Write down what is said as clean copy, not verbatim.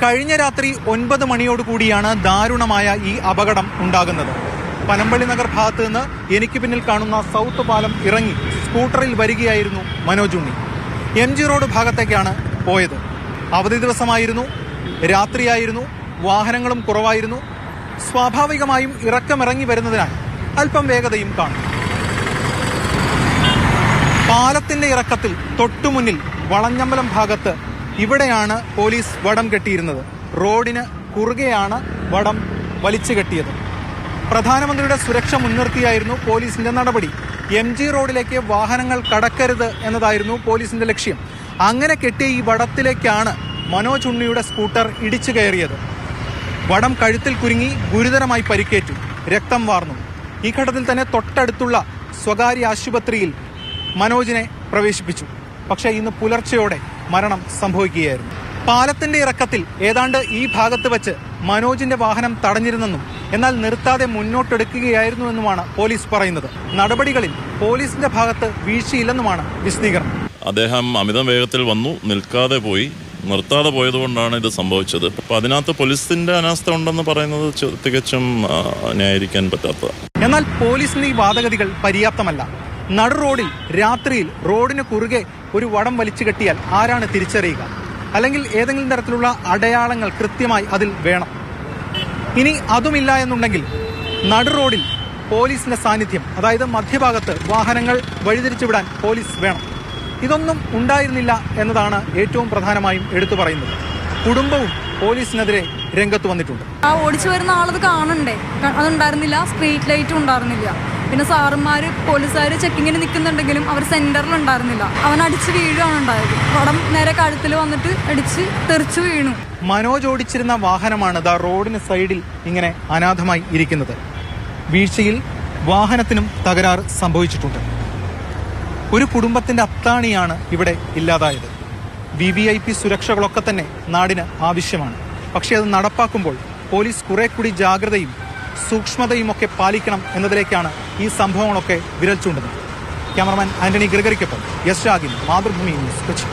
കഴിഞ്ഞ രാത്രി 9 മണിയോടുകൂടിയാണ് ദാരുണമായ ഈ അപകടം ഉണ്ടാകുന്നത്. പനമ്പള്ളി നഗർ ഭാഗത്ത് നിന്ന് എനിക്ക് പിന്നിൽ കാണുന്ന സൗത്ത് പാലം ഇറങ്ങി സ്കൂട്ടറിൽ വരികയായിരുന്നു മനോജ് ഉണ്ണി. MG റോഡ് ഭാഗത്തേക്കാണ് പോയത്. അവധി ദിവസമായിരുന്നു, രാത്രിയായിരുന്നു, വാഹനങ്ങളും കുറവായിരുന്നു. സ്വാഭാവികമായും ഇറക്കമിറങ്ങി വരുന്നതിനാൽ അല്പം വേഗതയും കാണും. പാലത്തിന്റെ ഇറക്കത്തിൽ തൊട്ടുമുന്നിൽ വളഞ്ഞമ്പലം ഭാഗത്ത് ഇവിടെയാണ് പോലീസ് വടം കെട്ടിയിരുന്നത്. റോഡിന് കുറുകെയാണ് വടം വലിച്ചു കെട്ടിയത്. പ്രധാനമന്ത്രിയുടെ സുരക്ഷ മുൻനിർത്തിയായിരുന്നു പോലീസിന്റെ നടപടി. MG റോഡിലേക്ക് വാഹനങ്ങൾ കടക്കരുത് എന്നതായിരുന്നു പോലീസിന്റെ ലക്ഷ്യം. അങ്ങനെ കെട്ടിയ ഈ വടത്തിലേക്കാണ് മനോജ് ഉണ്ണിയുടെ സ്കൂട്ടർ ഇടിച്ചു കയറിയത്. വടം കഴുത്തിൽ കുരുങ്ങി ഗുരുതരമായി പരിക്കേറ്റു, രക്തം വാർന്നു. ഈ ഘട്ടത്തിൽ തന്നെ തൊട്ടടുത്തുള്ള സ്വകാര്യ ആശുപത്രിയിൽ മനോജിനെ പ്രവേശിപ്പിച്ചു. പക്ഷേ ഇന്ന് പുലർച്ചെയോടെ മരണം സംഭവിക്കുകയായിരുന്നു. പാലത്തിന്റെ ഇറക്കത്തിൽ ഏതാണ്ട് ഈ ഭാഗത്ത് വെച്ച് മനോജിന്റെ വാഹനം തടഞ്ഞിരുന്നെന്നും എന്നാൽ നിർത്താതെ മുന്നോട്ടെടുക്കുകയായിരുന്നുവെന്നുമാണ് പോലീസ് പറയുന്നത്. നടപടികളിൽ പോലീസിന്റെ ഭാഗത്ത് വീഴ്ചയില്ലെന്നുമാണ് വിശദീകരണം. അദ്ദേഹം അമിത വേഗത്തിൽ വന്നു, നിൽക്കാതെ പോയി, നിർത്താതെ പോയതുകൊണ്ടാണ് ഇത് സംഭവിച്ചത്. അപ്പോൾ അതിനകത്ത് പോലീസിന്റെ അനാസ്ഥ ഉണ്ടെന്ന് പറയുന്നത് തികച്ചും ന്യായീകരിക്കാൻ പറ്റാത്ത. എന്നാൽ പോലീസിന്റെ ഈ വാദഗതികൾ പര്യാപ്തമല്ല. നടു റോഡിൽ രാത്രിയിൽ റോഡിന് കുറുകെ ഒരു വടം വലിച്ചു കെട്ടിയാൽ ആരാണ് തിരിച്ചറിയുക? അല്ലെങ്കിൽ ഏതെങ്കിലും തരത്തിലുള്ള അടയാളങ്ങൾ കൃത്യമായി അതിൽ വേണം. ഇനി അതുമില്ല എന്നുണ്ടെങ്കിൽ നടു റോഡിൽ പോലീസിന്റെ സാന്നിധ്യം, അതായത് മധ്യഭാഗത്ത് വാഹനങ്ങൾ വഴിതിരിച്ചുവിടാൻ പോലീസ് വേണം. ഇതൊന്നും ഉണ്ടായിരുന്നില്ല എന്നതാണ് ഏറ്റവും പ്രധാനമായും എടുത്തു പറയുന്നത്. കുടുംബവും പോലീസിനെതിരെ രംഗത്ത് വന്നിട്ടുണ്ട്. ആ ഓടിച്ചു വരുന്ന ആളത് കാണണ്ടേ? അതുണ്ടായിരുന്നില്ല. സ്ട്രീറ്റ് ലൈറ്റും ഉണ്ടായിരുന്നില്ല. പിന്നെ സാറന്മാര് പോലീസുകാർ ചെക്കിങ്ങിന് നിൽക്കുന്നുണ്ടെങ്കിലും അവർ സെന്ററിൽ ഉണ്ടായിരുന്നില്ല. അവൻ അടിച്ച് വീഴുകയാണ് ഉണ്ടായത്. വടം നേരെ കഴുത്തിൽ വന്നിട്ട് അടിച്ച് തെറിച്ചു വീണു. മനോജ് ഓടിച്ചിരുന്ന വാഹനമാണ് റോഡിന് സൈഡിൽ ഇങ്ങനെ അനാഥമായി ഇരിക്കുന്നത്. വീഴ്ചയിൽ വാഹനത്തിനും തകരാറ് സംഭവിച്ചിട്ടുണ്ട്. ഒരു കുടുംബത്തിന്റെ അത്താണിയാണ് ഇവിടെ ഇല്ലാതായത്. VVIP സുരക്ഷകളൊക്കെ തന്നെ നാടിന് ആവശ്യമാണ്. പക്ഷേ അത് നടപ്പാക്കുമ്പോൾ പോലീസ് കുറെ കൂടി ജാഗ്രതയും സൂക്ഷ്മതയും ഒക്കെ പാലിക്കണം എന്നതിലേക്കാണ് ഈ സംഭവങ്ങളൊക്കെ വിരൽ ചൂണ്ടുന്നത്. ക്യാമറമാൻ ആന്റണി ഗ്രിഗറിക്കൊപ്പം എസ് രാഗിൻ, മാതൃഭൂമി ന്യൂസ്, കൊച്ചി.